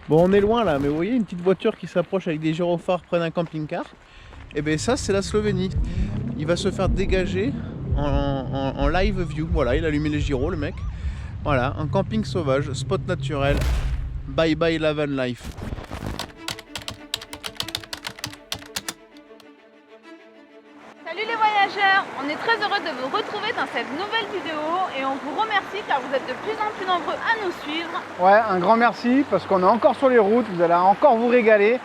Bon, on est loin là, mais vous voyez une petite voiture qui s'approche avec des gyrophares près d'un camping-car. Et bien ça, c'est la Slovénie. Il va se faire dégager en live view. Voilà, il a allumé les gyros, le mec. Voilà, un camping sauvage, spot naturel. Bye bye la van life. Salut les voyageurs, on est très heureux de vous retrouver dans cette nouvelle vidéo et on vous remercie car vous êtes de plus en plus nombreux à nous suivre. Ouais, un grand merci parce qu'on est encore sur les routes, vous allez encore vous régaler.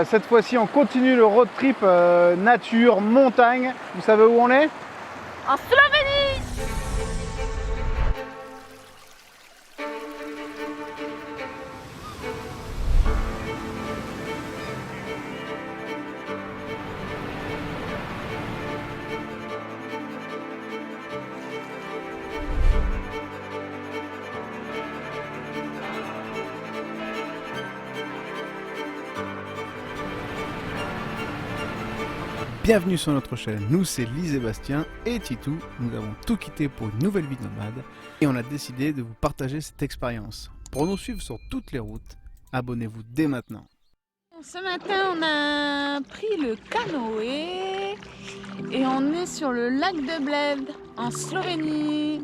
Cette fois-ci, on continue le road trip nature, montagne. Vous savez où on est? En Slovénie! Bienvenue sur notre chaîne, nous c'est Lise et Bastien et Titou. Nous avons tout quitté pour une nouvelle vie de nomade et on a décidé de vous partager cette expérience. Pour nous suivre sur toutes les routes, abonnez-vous dès maintenant. Ce matin on a pris le canoë et on est sur le lac de Bled en Slovénie.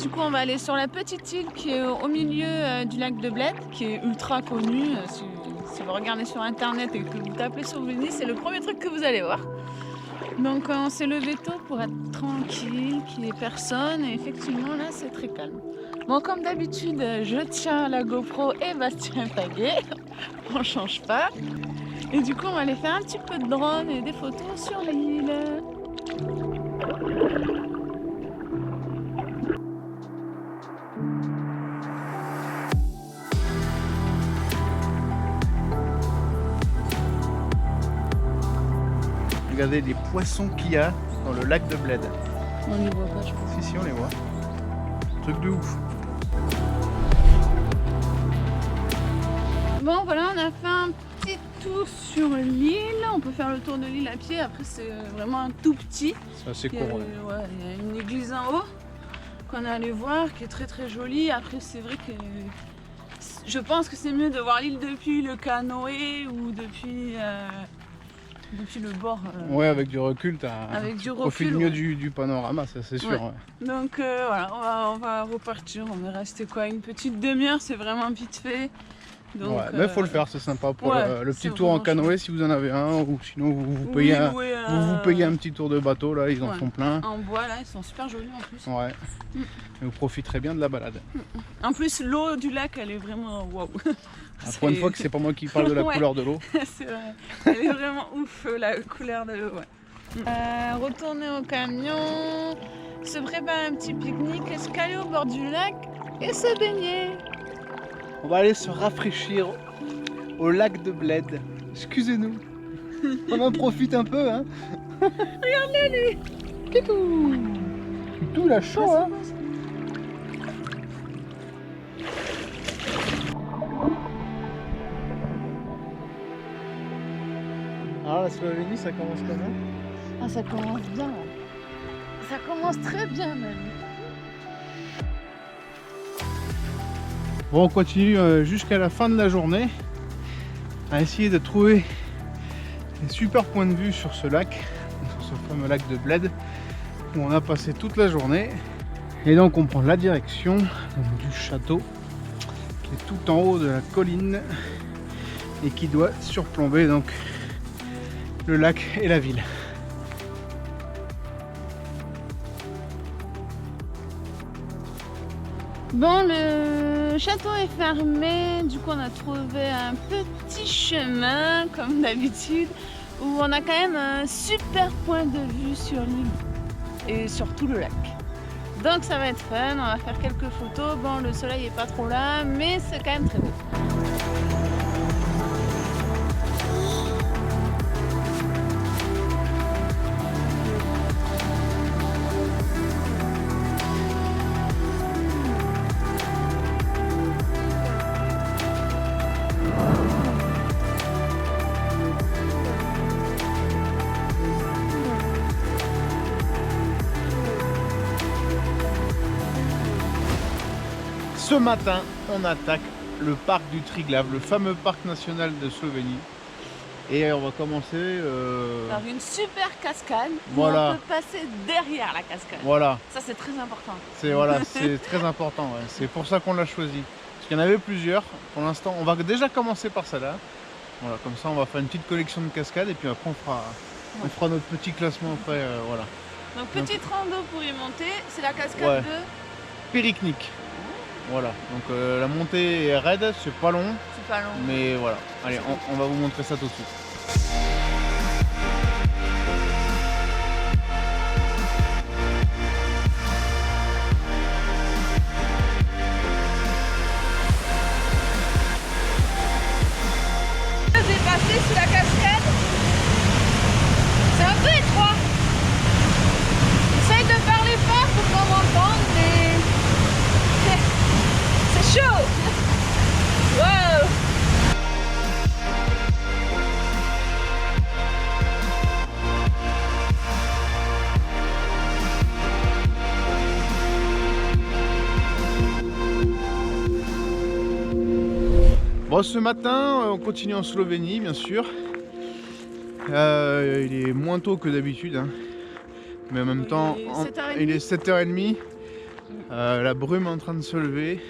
Du coup on va aller sur la petite île qui est au milieu du lac de Bled, qui est ultra connue. Si vous regardez sur internet et que vous tapez Slovénie, c'est le premier truc que vous allez voir. Donc on s'est levé tôt pour être tranquille, qu'il n'y ait personne, et effectivement là c'est très calme. Bon, comme d'habitude, je tiens la GoPro et Bastien Pagay, on change pas. Et du coup on va aller faire un petit peu de drone et des photos sur l'île. Regardez les poissons qu'il y a dans le lac de Bled. On les voit pas, je pense. Si, on les voit. Truc de ouf. Bon voilà, on a fait un petit tour sur l'île. On peut faire le tour de l'île à pied. Après c'est vraiment un tout petit. C'est assez Il y a, court. ouais, il y a une église en haut qu'on est allé voir, qui est très très jolie. Après c'est vrai que je pense que c'est mieux de voir l'île depuis le canoë ou depuis le bord. Ouais, avec du recul, Avec du profites recul, mieux ouais. du panorama, ça c'est sûr. Ouais. Ouais. Donc voilà, on va repartir. On va rester quoi, une petite demi-heure, c'est vraiment vite fait. Donc, Ouais, mais faut le faire, c'est sympa pour ouais, le c'est petit tour en vraiment canoë chouette. si vous en avez un, ou sinon vous Oui, payez, louer vous payez un petit tour de bateau, là ils en Ouais. font plein. En bois là, ils sont super jolis en plus. Ouais. Et vous profiterez bien de la balade. En plus, l'eau du lac, elle est vraiment waouh. Pour une fois que c'est pas moi qui parle de la Ouais. couleur de l'eau. C'est vrai. Elle est vraiment ouf, la couleur de l'eau. Ouais. Retourner au camion, se préparer un petit pique-nique, escalader au bord du lac et se baigner. On va aller se rafraîchir au lac de Bled. Excusez-nous. On en profite un peu, hein. Regarde-le lui. Titou. Titou, il a chaud, hein. Alors la Slovénie, ça commence comment? Ah, ça commence bien. Ça commence très bien même. Bon, on continue jusqu'à la fin de la journée à essayer de trouver des super points de vue sur ce lac, sur ce fameux lac de Bled où on a passé toute la journée. Et donc on prend la direction du château qui est tout en haut de la colline et qui doit surplomber donc le lac et la ville. Bon, le château est fermé, du coup on a trouvé un petit chemin comme d'habitude où on a quand même un super point de vue sur l'île et sur tout le lac. Donc ça va être fun, on va faire quelques photos. Bon, le soleil est pas trop là, mais c'est quand même très beau. Ce matin, on attaque le parc du Triglav, le fameux parc national de Slovénie. Et on va commencer... Par une super cascade, Voilà. où on peut passer derrière la cascade. Voilà, Ça c'est très important. c'est très important, ouais. C'est pour ça qu'on l'a choisi. Parce qu'il y en avait plusieurs. Pour l'instant, on va déjà commencer par celle-là. Voilà, comme ça on va faire une petite collection de cascades et puis après on fera notre petit classement après, voilà. Donc petite rando pour y monter, c'est la cascade Ouais. de... Péricnic. Voilà, donc la montée est raide, c'est pas long, C'est pas long. mais voilà. Allez, on va vous montrer ça tout de suite. J'ai passé sous la cascade. C'est un peu étroit. J'essaye de parler fort pour qu'on m'entende, mais c'est chaud. Wow. Bon, ce matin, on continue en Slovénie, bien sûr. Il est moins tôt que d'habitude, hein. Mais en même Il temps, est 7h30. il est 7h30. La brume est en train de se lever.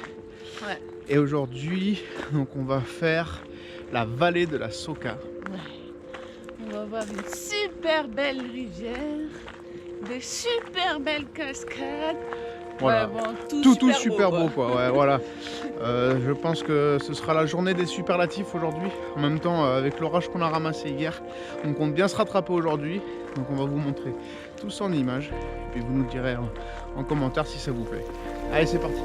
Ouais. Et aujourd'hui, donc on va faire la vallée de la Soka. On va voir une super belle rivière, des super belles cascades. Voilà. Ouais, bon, Tout super beau, quoi. Ouais, voilà. Je pense que ce sera la journée des superlatifs aujourd'hui. En même temps, avec l'orage qu'on a ramassé hier, on compte bien se rattraper aujourd'hui. Donc on va vous montrer tout ça en images. Et puis vous nous direz en commentaire si ça vous plaît. Allez, c'est parti.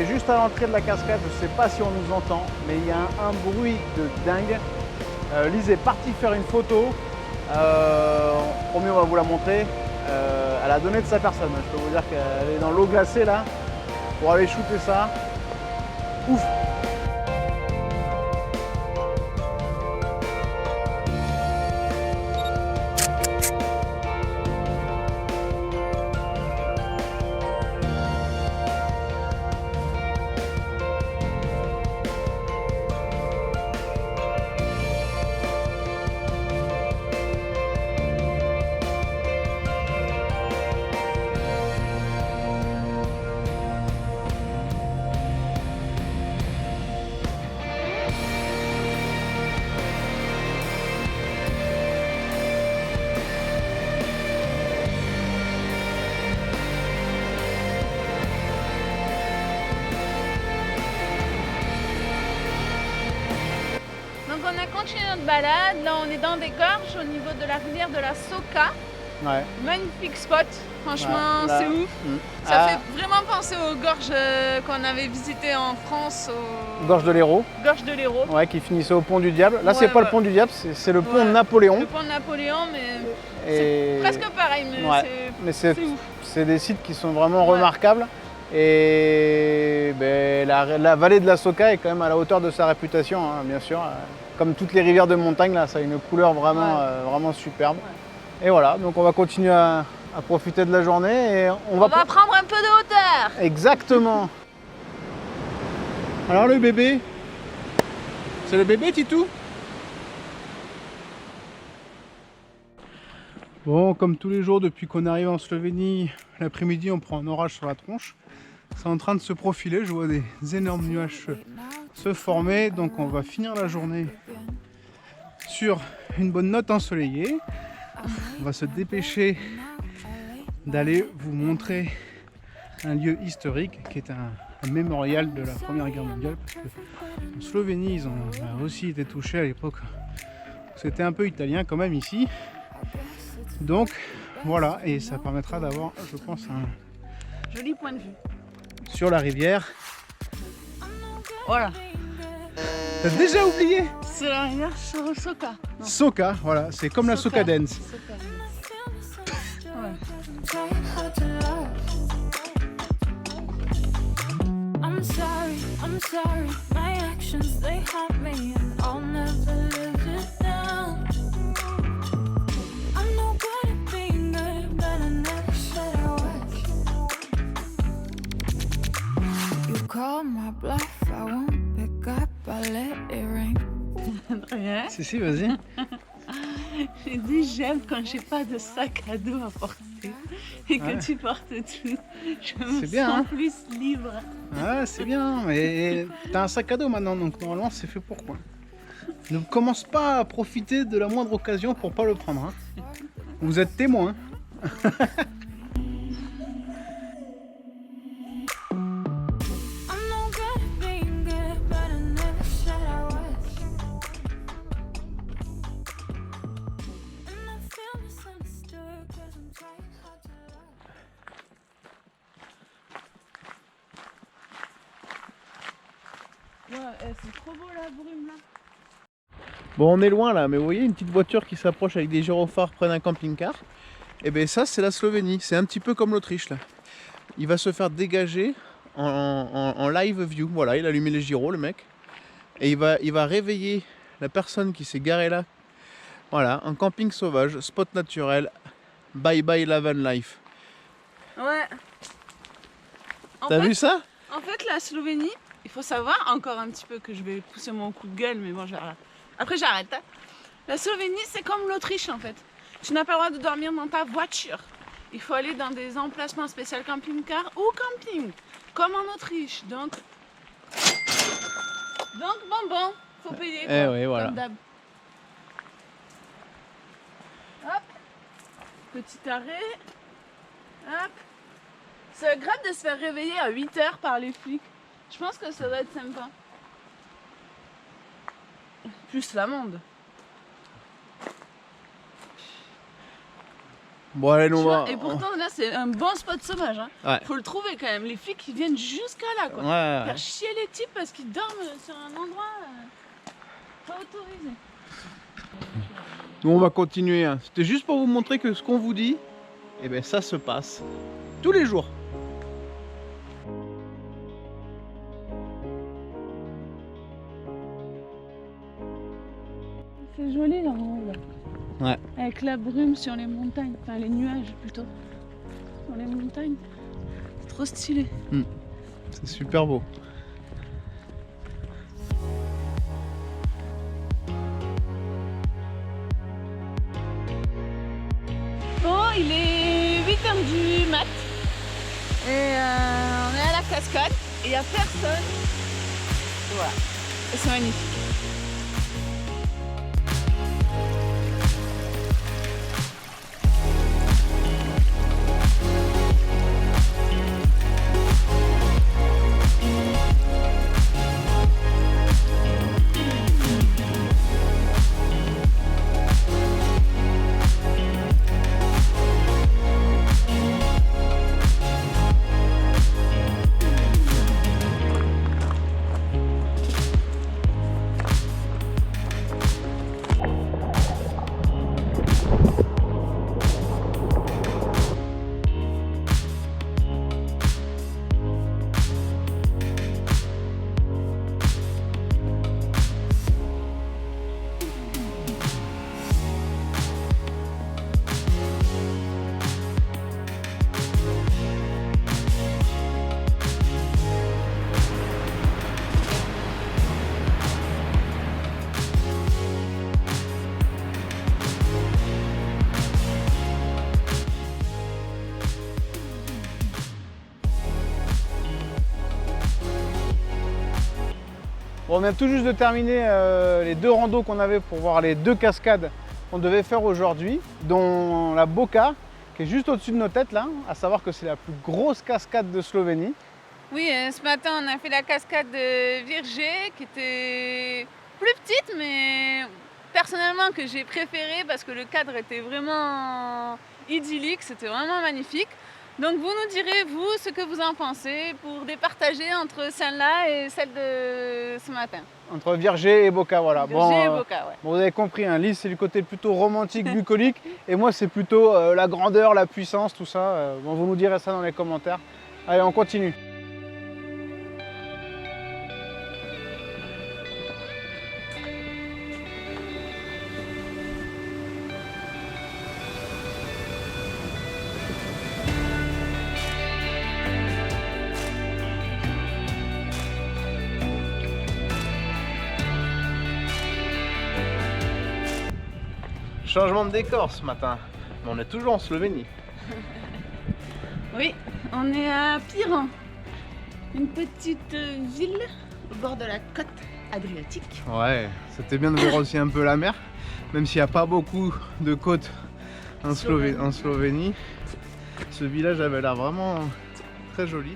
Juste à l'entrée de la cascade, je ne sais pas si on nous entend, mais il y a un bruit de dingue. Lise est partie faire une photo. Promis, on va vous la montrer. Elle a donné de sa personne. Je peux vous dire qu'elle est dans l'eau glacée là pour aller shooter ça. Ouf! Donc on a continué notre balade, là on est dans des gorges au niveau de la rivière de la Soka. Ouais. Magnifique spot, franchement Ouais, là, c'est ouf. mm. Ça fait vraiment penser aux gorges qu'on avait visitées en France, aux Gorge de l'Hérault, gorges de l'Hérault. ouais, qui finissait au pont du Diable. Là, c'est Ouais, pas ouais. le pont du Diable, c'est le pont Ouais. de Napoléon. Le pont de Napoléon, mais Et... c'est presque pareil, mais Ouais. Mais c'est ouf. c'est des sites qui sont vraiment Ouais. remarquables. Et ben, la vallée de la Soka est quand même à la hauteur de sa réputation, hein, bien sûr. Comme toutes les rivières de montagne, là, ça a une couleur vraiment, Ouais. vraiment superbe. Et voilà, donc on va continuer à profiter de la journée et on va prendre un peu de hauteur. Exactement. Alors le bébé, c'est le bébé Titou? Bon, comme tous les jours depuis qu'on arrive en Slovénie, l'après-midi on prend un orage sur la tronche. c'est en train de se profiler. Je vois des énormes nuages se former. Donc on va finir la journée sur une bonne note ensoleillée. On va se dépêcher d'aller vous montrer un lieu historique qui est un mémorial de la Première Guerre mondiale. Parce que en Slovénie, ils ont aussi été touchés à l'époque. C'était un peu italien quand même ici. Donc voilà, et ça permettra d'avoir, je pense, un Joli point de vue. sur la rivière. Voilà. T'as déjà oublié? C'est la rivière Soka. Non. Soka, voilà, c'est comme la Soka Dance. Soka. Ouais. I'm sorry, my actions they haunt me and I'll never live it down. I'm no good at being good, but I never said I was. You call my bluff, I won't pick up, I let it ring. Rien. Si, vas-y. J'ai dit j'aime quand j'ai pas de sac à dos à porter et que Ouais. tu portes tout. Je me C'est bien, sens hein. plus libre. Ah, c'est bien, mais t'as un sac à dos maintenant, donc normalement c'est fait pour quoi? Ne commence pas à profiter de la moindre occasion pour pas le prendre. Hein. Vous êtes témoin. I'm no good at being good, but I never said I was. And I feel misunderstood 'cause I'm trying hard to love. Ouais, c'est trop beau la brume là. Bon, on est loin là, mais vous voyez une petite voiture qui s'approche avec des gyrophares près d'un camping-car. Et bien ça, c'est la Slovénie. C'est un petit peu comme l'Autriche là. Il va se faire dégager en live view. Voilà, il a allumé les gyros, le mec. Et il va réveiller la personne qui s'est garée là. Voilà, un camping sauvage, spot naturel. Bye bye la van life. Ouais. T'as vu ça? En fait, la Slovénie, il faut savoir encore un petit peu que je vais pousser mon coup de gueule, mais bon, j'arrête. Après, j'arrête. Hein. La Slovénie, c'est comme l'Autriche en fait. Tu n'as pas le droit de dormir dans ta voiture. Il faut aller dans des emplacements spéciaux camping-car ou camping, comme en Autriche. Donc bon, faut payer. Quoi, oui, voilà. comme d'hab. Hop, petit arrêt. Hop. C'est agréable de se faire réveiller à 8h par les flics. Je pense que ça doit être sympa. Plus l'amende. Bon, allez, Tu on vois, va. et pourtant là c'est un bon spot sauvage. Hein. Ouais. Faut le trouver quand même. Les flics ils viennent jusqu'à là quoi. Ouais. Faire chier les types parce qu'ils dorment sur un endroit pas autorisé. Nous, on va continuer. Hein. C'était juste pour vous montrer que ce qu'on vous dit, eh ben, ça se passe tous les jours. C'est joli là en haut là. Ouais. Avec la brume sur les montagnes, enfin les nuages plutôt. Sur les montagnes. C'est trop stylé. C'est super beau. Bon, il est 8h du mat. Et on est à la cascade. Et il n'y a personne. Voilà. Et c'est magnifique. Bon, on vient tout juste de terminer les 2 randos qu'on avait pour voir les 2 cascades qu'on devait faire aujourd'hui, dont la Boka, qui est juste au-dessus de nos têtes là, à savoir que c'est la plus grosse cascade de Slovénie. Oui, ce matin on a fait la cascade de Virgé qui était plus petite mais personnellement que j'ai préférée parce que le cadre était vraiment idyllique, c'était vraiment magnifique. Donc vous nous direz vous ce que vous en pensez pour départager entre celle-là et celle de ce matin. Entre Virgé et Boka, voilà. Virgé et Boka, ouais. Bon, vous avez compris, hein, Lise c'est le côté plutôt romantique, bucolique, et moi c'est plutôt la grandeur, la puissance, tout ça. Bon, vous nous direz ça dans les commentaires. Allez, on continue. Changement de décor ce matin, mais on est toujours en Slovénie. Oui, on est à Piran, une petite ville au bord de la côte adriatique. Ouais, c'était bien de voir aussi un peu la mer, même s'il n'y a pas beaucoup de côtes en Slovénie. Ce village avait l'air vraiment très joli.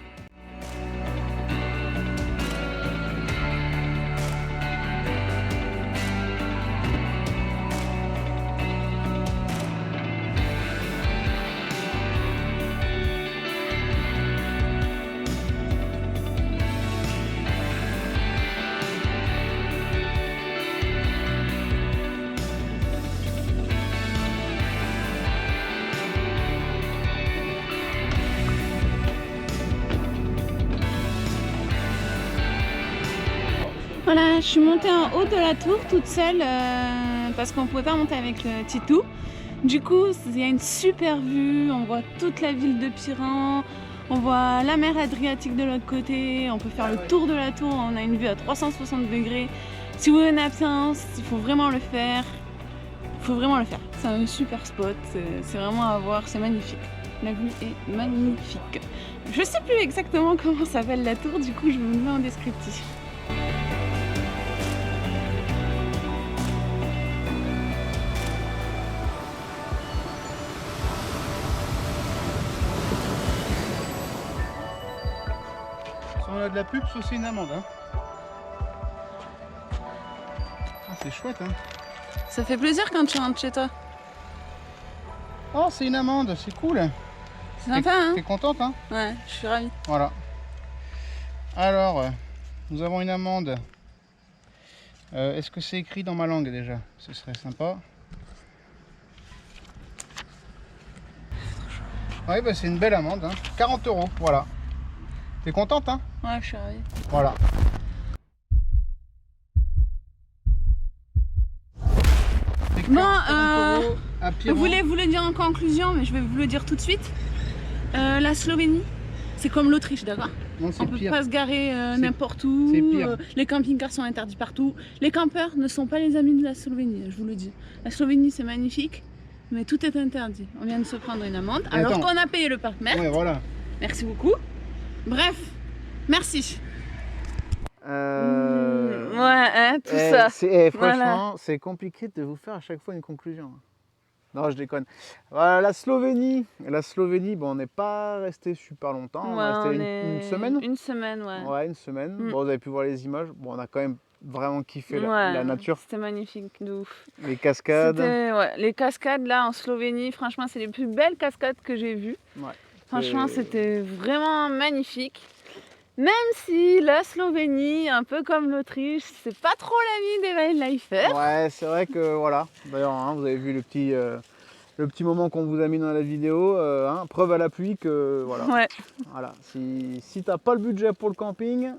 Voilà, je suis montée en haut de la tour toute seule parce qu'on ne pouvait pas monter avec le Titou. Du coup, il y a une super vue, on voit toute la ville de Piran, on voit la mer Adriatique de l'autre côté, on peut faire le tour de la tour, on a une vue à 360 degrés. Si vous venez à Piran, il faut vraiment le faire. Il faut vraiment le faire. C'est un super spot, c'est vraiment à voir, c'est magnifique. La vue est magnifique. Je sais plus exactement comment s'appelle la tour, du coup je vous le mets en descriptif. Si on a de la pub, soit c'est une amende. Hein. Ah, c'est chouette. Hein. Ça fait plaisir quand tu rentres chez toi. Oh, c'est une amende, c'est cool. C'est sympa, hein? T'es contente, hein? Ouais, je suis ravie. Voilà. Alors, nous avons une amende. Est-ce que c'est écrit dans ma langue déjà? Ce serait sympa. Oui, bah, c'est une belle amende. Hein. 40 €, voilà. T'es contente, hein? Ouais, je suis ravie. Voilà. Bon, je je voulais vous le dire en conclusion, mais je vais vous le dire tout de suite. La Slovénie, c'est comme l'Autriche, d'accord? Non, On c'est ne peut pire. pas se garer n'importe où. C'est pire. Les camping-cars sont interdits partout. Les campeurs ne sont pas les amis de la Slovénie, je vous le dis. La Slovénie, c'est magnifique, mais tout est interdit. On vient de se prendre une amende, Et alors attends. qu'on a payé le parc-mère. Ouais, voilà. Merci beaucoup. Bref, merci. Ouais, hein, tout ça. Franchement, c'est compliqué de vous faire à chaque fois une conclusion. Non, je déconne. Voilà, la Slovénie, bon, on n'est pas resté super longtemps. On est resté une semaine. Une semaine, ouais. Ouais, une semaine. Mm. Bon, vous avez pu voir les images. Bon, on a quand même vraiment kiffé Ouais, la nature, C'était magnifique, de ouf. les cascades. Ouais, les cascades là en Slovénie, franchement, c'est les plus belles cascades que j'ai vues. Ouais, Franchement, c'était vraiment magnifique. Même si la Slovénie, un peu comme l'Autriche, c'est pas trop l'ami des wildlifers. Ouais, c'est vrai que voilà. D'ailleurs, hein, vous avez vu le petit moment qu'on vous a mis dans la vidéo. Hein, preuve à l'appui que voilà. Ouais. Voilà. Si t'as pas le budget pour le camping,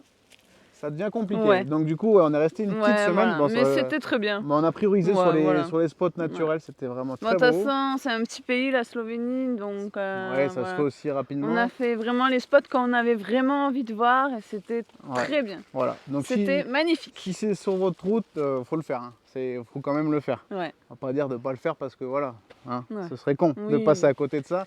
ça devient compliqué. Ouais. Donc du coup, ouais, on est resté une petite semaine. Voilà. Bon, Mais ça- c'était très bien. mais on a priorisé Ouais, sur les spots naturels. C'était vraiment Bon, très de toute beau. façon, c'est un petit pays, la Slovénie, donc Ouais, ça se voilà. fait aussi rapidement. On a fait vraiment les spots qu'on avait vraiment envie de voir et c'était Ouais. très bien. Voilà. Donc C'était magnifique. si c'est sur votre route, faut le faire. Hein. Faut quand même le faire. Ouais. On va pas dire de pas le faire parce que voilà, hein. Ouais. Ce serait con de Oui. passer à côté de ça,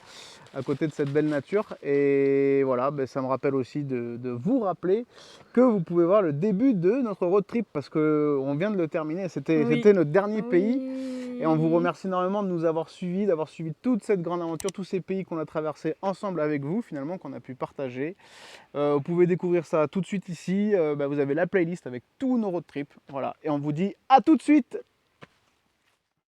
à côté de cette belle nature. Et voilà, ben, ça me rappelle aussi de vous rappeler que vous pouvez voir le début de notre road trip parce qu'on vient de le terminer. C'était Oui. notre dernier pays. Oui. Et on vous remercie énormément de nous avoir suivis, d'avoir suivi toute cette grande aventure, tous ces pays qu'on a traversés ensemble avec vous, finalement, qu'on a pu partager. Vous pouvez découvrir ça tout de suite ici. Vous avez la playlist avec tous nos road trips. Voilà. Et on vous dit à tout de suite.